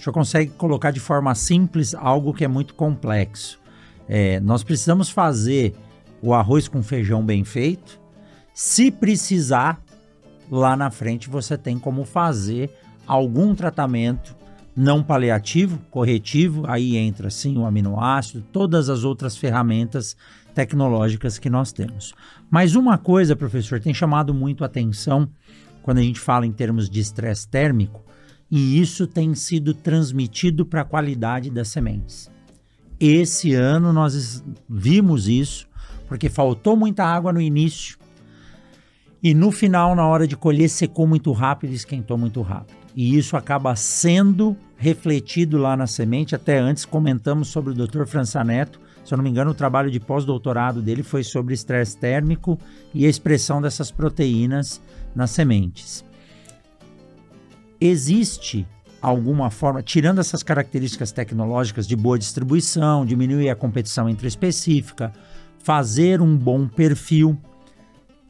O senhor consegue colocar de forma simples algo que é muito complexo. Nós precisamos fazer o arroz com feijão bem feito. Se precisar, lá na frente você tem como fazer algum tratamento não paliativo, corretivo, aí entra sim o aminoácido, todas as outras ferramentas tecnológicas que nós temos. Mas uma coisa, professor, tem chamado muito a atenção quando a gente fala em termos de estresse térmico, e isso tem sido transmitido para a qualidade das sementes. Esse ano nós vimos isso, porque faltou muita água no início, e no final, na hora de colher, secou muito rápido e esquentou muito rápido. E isso acaba sendo refletido lá na semente. Até antes comentamos sobre o Dr. França Neto. Se eu não me engano, o trabalho de pós-doutorado dele foi sobre estresse térmico e a expressão dessas proteínas nas sementes. Existe alguma forma, tirando essas características tecnológicas de boa distribuição, diminuir a competição intraespecífica, fazer um bom perfil,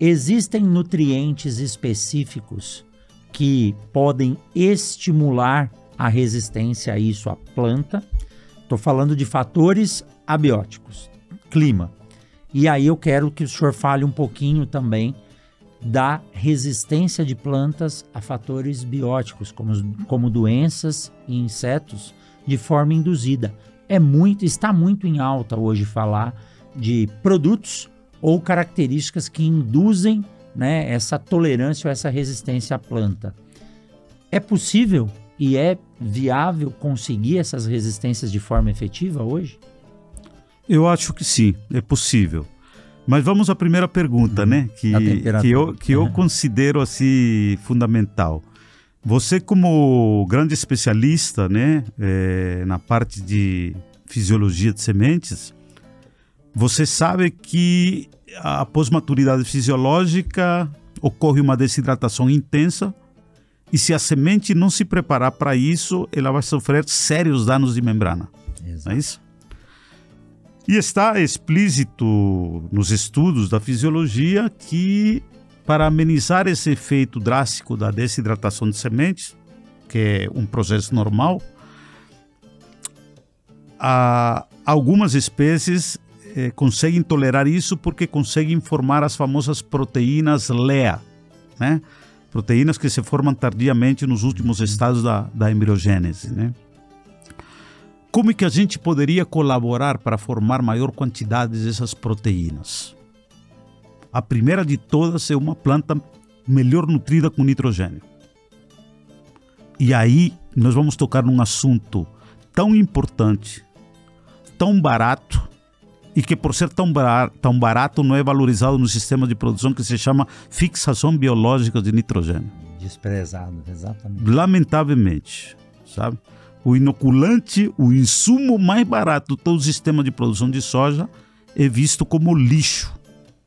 existem nutrientes específicos que podem estimular a resistência a isso, à planta? Estou falando de fatores abióticos, clima. E aí eu quero que o senhor fale um pouquinho também da resistência de plantas a fatores bióticos, como doenças e insetos, de forma induzida. Está muito em alta hoje falar de produtos ou características que induzem, né, essa tolerância ou essa resistência à planta. É possível e é viável conseguir essas resistências de forma efetiva hoje? Eu acho que sim, é possível. Mas vamos à primeira pergunta, né? Que eu considero assim fundamental. Você, como grande especialista, né, na parte de fisiologia de sementes, você sabe que após maturidade fisiológica ocorre uma desidratação intensa e se a semente não se preparar para isso, ela vai sofrer sérios danos de membrana. Exato. Não é isso? E está explícito nos estudos da fisiologia que para amenizar esse efeito drástico da desidratação de sementes, que é um processo normal, algumas espécies conseguem tolerar isso porque conseguem formar as famosas proteínas LEA, né? Proteínas que se formam tardiamente nos últimos estados da embriogênese, né? Como é que a gente poderia colaborar para formar maior quantidade dessas proteínas? A primeira de todas é uma planta melhor nutrida com nitrogênio. E aí nós vamos tocar num assunto tão importante, tão barato, e que por ser tão barato não é valorizado no sistema de produção, que se chama fixação biológica de nitrogênio. Desprezado, exatamente. Lamentavelmente, sabe? O inoculante, o insumo mais barato do todo o sistema de produção de soja é visto como lixo,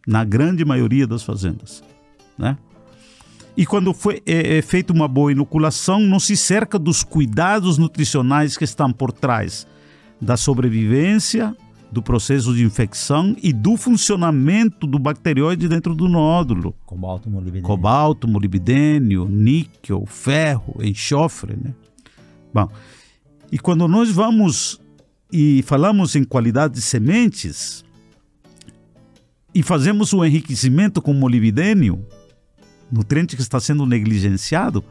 na grande maioria das fazendas, né? E quando é feita uma boa inoculação, não se cerca dos cuidados nutricionais que estão por trás da sobrevivência, do processo de infecção e do funcionamento do bacterióide dentro do nódulo. Cobalto, molibdênio, níquel, ferro, enxofre, né? Bom, e quando nós vamos e falamos em qualidade de sementes e fazemos o enriquecimento com molibdênio, nutriente que está sendo negligenciado,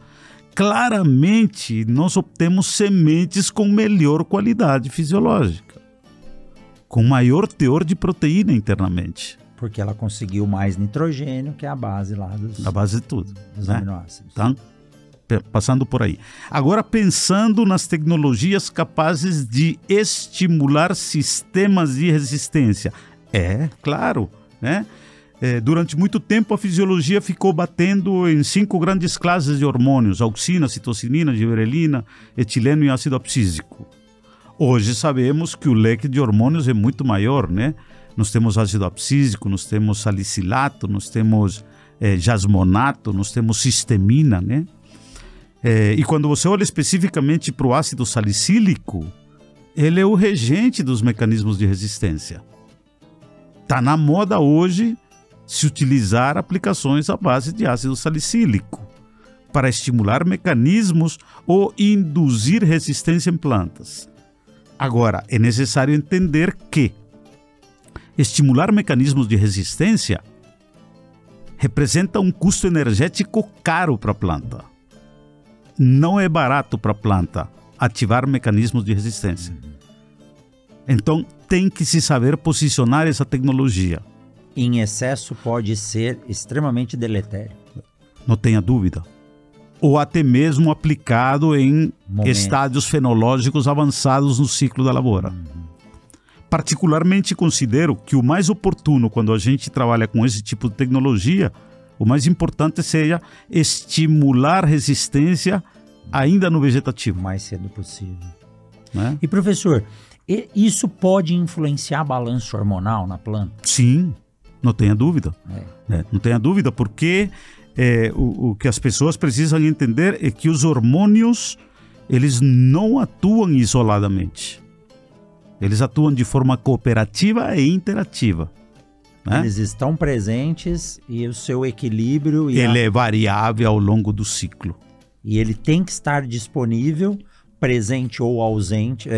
claramente nós obtemos sementes com melhor qualidade fisiológica, com maior teor de proteína internamente. Porque ela conseguiu mais nitrogênio, que é a base lá a base de tudo, dos né? aminoácidos. Então, passando por aí. Agora, pensando nas tecnologias capazes de estimular sistemas de resistência. Claro, né? Durante muito tempo a fisiologia ficou batendo em 5 grandes classes de hormônios: auxina, citocinina, giberelina, etileno e ácido abscísico. Hoje sabemos que o leque de hormônios é muito maior, né? Nós temos ácido abscísico, nós temos salicilato, nós temos jasmonato, nós temos cistemina, né? E quando você olha especificamente para o ácido salicílico, ele é o regente dos mecanismos de resistência. Está na moda hoje se utilizar aplicações à base de ácido salicílico. para estimular mecanismos ou induzir resistência em plantas. Agora, é necessário entender que estimular mecanismos de resistência representa um custo energético caro para a planta. Não é barato para a planta ativar mecanismos de resistência. Então, tem que se saber posicionar essa tecnologia. Em excesso pode ser extremamente deletério. Não tenha dúvida. Ou até mesmo aplicado em estádios fenológicos avançados no ciclo da lavoura. Particularmente considero que o mais oportuno quando a gente trabalha com esse tipo de tecnologia, o mais importante seja estimular resistência ainda no vegetativo. O mais cedo possível. Né? E professor, isso pode influenciar balanço hormonal na planta? Sim, não tenha dúvida. Não tenha dúvida, porque o que as pessoas precisam entender é que os hormônios, eles não atuam isoladamente. Eles atuam de forma cooperativa e interativa. Né? Eles estão presentes e o seu equilíbrio... Ele é variável ao longo do ciclo. E ele tem que estar disponível, presente ou ausente,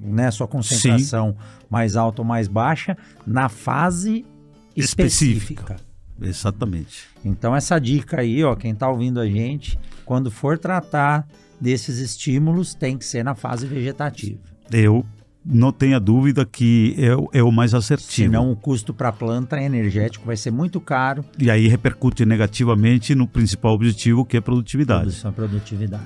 né, sua concentração mais alta ou mais baixa, na fase específica. Exatamente. Então essa dica aí, ó, quem está ouvindo a gente, quando for tratar desses estímulos, tem que ser na fase vegetativa. Eu não tenha dúvida que é o mais assertivo. Senão o custo para a planta energético vai ser muito caro. E aí repercute negativamente no principal objetivo, que é a produtividade. Produtividade.